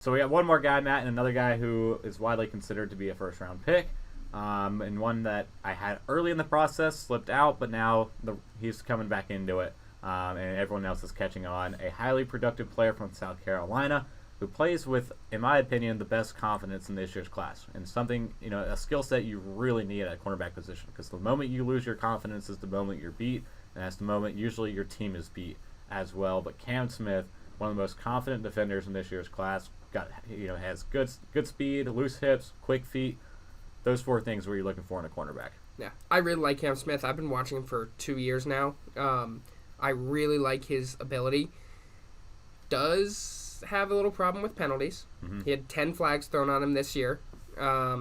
So we got one more guy, Matt, and another guy who is widely considered to be a first-round pick, and one that I had early in the process, slipped out, but now he's coming back into it, and everyone else is catching on. A highly productive player from South Carolina who plays with, in my opinion, the best confidence in this year's class, and something, a skill set you really need at a cornerback position, because the moment you lose your confidence is the moment you're beat, and that's the moment usually your team is beat as well. But Cam Smith, one of the most confident defenders in this year's class, has good speed, loose hips, quick feet. Those four things were you looking for in a cornerback. Yeah, I really like Cam Smith. I've been watching him for 2 years now. I really like his ability. Does have a little problem with penalties. Mm-hmm. He had 10 flags thrown on him this year.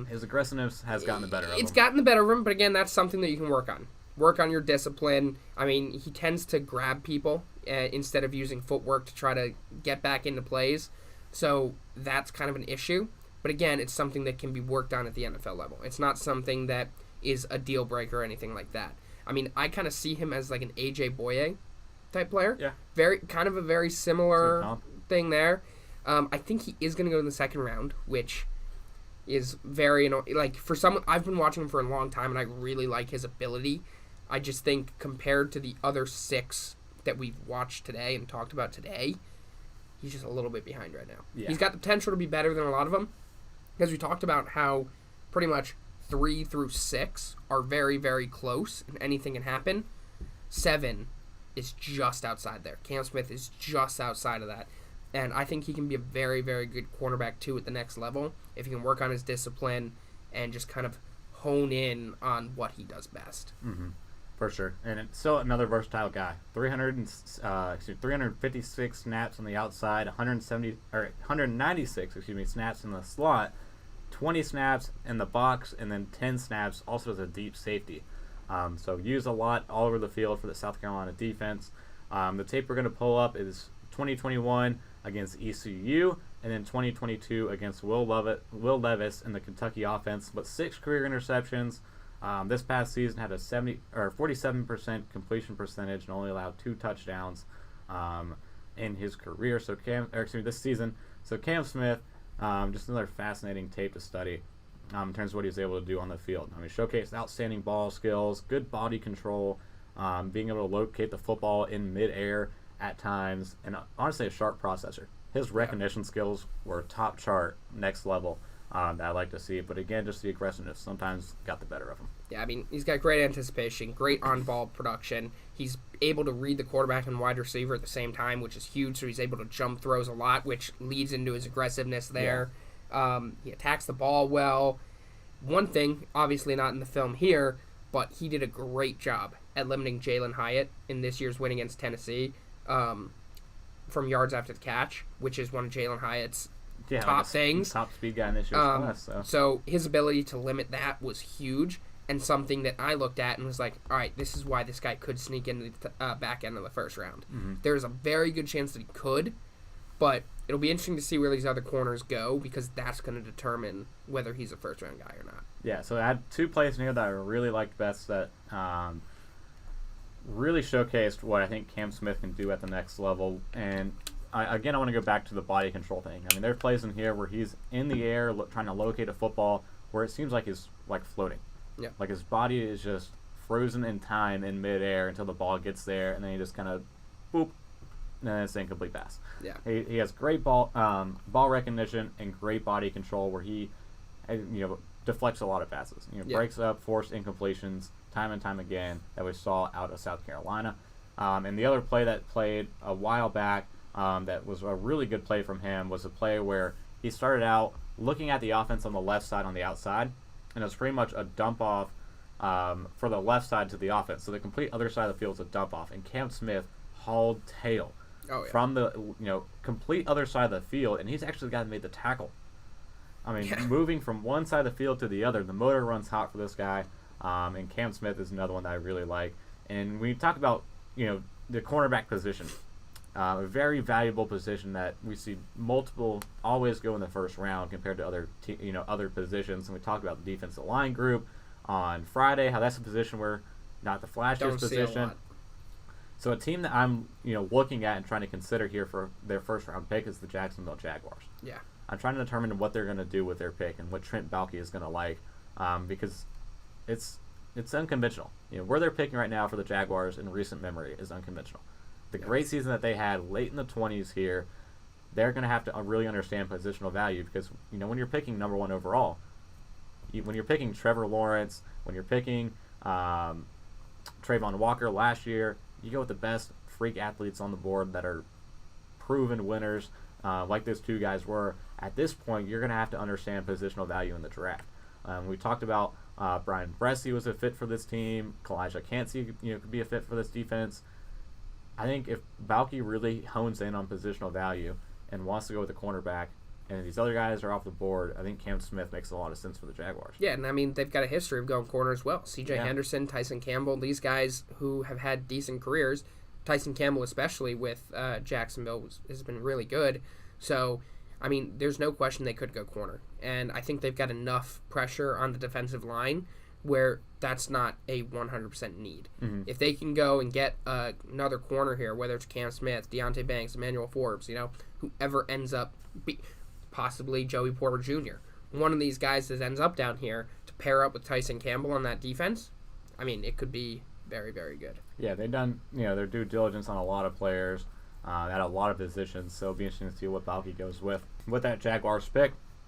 His aggressiveness has gotten the better of him. It's gotten the better of him, but again, that's something that you can work on. Work on your discipline. I mean, he tends to grab people instead of using footwork to try to get back into plays. So that's kind of an issue. But again, it's something that can be worked on at the NFL level. It's not something that is a deal breaker or anything like that. I mean, I kind of see him as like an A.J. Boye type player. Yeah. Kind of a very similar thing there. I think he is going to go in the second round, which is very, for someone, I've been watching him for a long time, and I really like his ability. I just think compared to the other 6 that we've watched today and talked about today, he's just a little bit behind right now. Yeah. He's got the potential to be better than a lot of them, because we talked about how pretty much 3 through 6 are very, very close, and anything can happen. 7 is just outside there. Cam Smith is just outside of that. And I think he can be a very, very good cornerback, too, at the next level, if he can work on his discipline and just kind of hone in on what he does best. Mm-hmm. For sure. And it's still another versatile guy. 356 snaps on the outside, 196 snaps in the slot, 20 snaps in the box, and then 10 snaps also as a deep safety. So used a lot all over the field for the South Carolina defense. The tape we're going to pull up is 2021 against ECU, and then 2022 against Will Levis in the Kentucky offense, but 6 career interceptions. This past season had a 47% completion percentage and only allowed 2 touchdowns in his career. This season. So Cam Smith, just another fascinating tape to study in terms of what he was able to do on the field. I mean, showcased outstanding ball skills, good body control, being able to locate the football in midair at times, and honestly a sharp processor. His recognition skills were top chart, next level. That I like to see, but again, just the aggressiveness sometimes got the better of him. Yeah, I mean, he's got great anticipation, great on-ball production. He's able to read the quarterback and wide receiver at the same time, which is huge, so he's able to jump throws a lot, which leads into his aggressiveness there. Yeah. He attacks the ball well. One thing, obviously not in the film here, but he did a great job at limiting Jalen Hyatt in this year's win against Tennessee from yards after the catch, which is one of Jalen Hyatt's top things. Top speed guy in this year's class. So his ability to limit that was huge, and something that I looked at and was like, all right, this is why this guy could sneak into the back end of the first round. Mm-hmm. There's a very good chance that he could, but it'll be interesting to see where these other corners go, because that's going to determine whether he's a first-round guy or not. Yeah, so I had 2 plays in here that I really liked best that really showcased what I think Cam Smith can do at the next level. And I want to go back to the body control thing. I mean, there are plays in here where he's in the air trying to locate a football where it seems like he's like floating. Yeah. Like his body is just frozen in time in midair until the ball gets there, and then he just kind of boop, and then it's an incomplete pass. Yeah. He has great ball recognition and great body control where he deflects a lot of passes. Breaks up forced incompletions time and time again that we saw out of South Carolina. And the other play that played a while back that was a really good play from him was a play where he started out looking at the offense on the left side on the outside, and it was pretty much a dump off for the left side to the offense. So the complete other side of the field is a dump off, and Cam Smith hauled tail from the complete other side of the field, and he's actually the guy that made the tackle. I mean, moving from one side of the field to the other, the motor runs hot for this guy, and Cam Smith is another one that I really like. And when you talk about the cornerback position, a very valuable position that we see multiple always go in the first round compared to other other positions. And we talked about the defensive line group on Friday, how that's a position where not the flashiest position. So a team that I'm looking at and trying to consider here for their first round pick is the Jacksonville Jaguars. Yeah. I'm trying to determine what they're going to do with their pick and what Trent Baalke is going to like, because it's unconventional. Where they're picking right now for the Jaguars in recent memory is unconventional. The great season that they had late in the 20s here, they're going to have to really understand positional value because, when you're picking number 1 overall, when you're picking Trevor Lawrence, when you're picking Trayvon Walker last year, you go with the best freak athletes on the board that are proven winners, like those 2 guys were. At this point, you're going to have to understand positional value in the draft. We talked about Brian Bresee was a fit for this team. Kalijah Cansey, could be a fit for this defense. I think if Baalke really hones in on positional value and wants to go with a cornerback, and these other guys are off the board, I think Cam Smith makes a lot of sense for the Jaguars. Yeah, and I mean, they've got a history of going corner as well. C.J. Henderson, Tyson Campbell, these guys who have had decent careers. Tyson Campbell, especially with Jacksonville, has been really good. So, I mean, there's no question they could go corner. And I think they've got enough pressure on the defensive line where that's not a 100% need. Mm-hmm. If they can go and get another corner here, whether it's Cam Smith, Deonte Banks, Emmanuel Forbes, whoever ends up, possibly Joey Porter Jr., one of these guys that ends up down here to pair up with Tyson Campbell on that defense, I mean, it could be very, very good. Yeah, they've done their due diligence on a lot of players at a lot of positions, so it'll be interesting to see what Baalke goes with. With that Jaguars pick,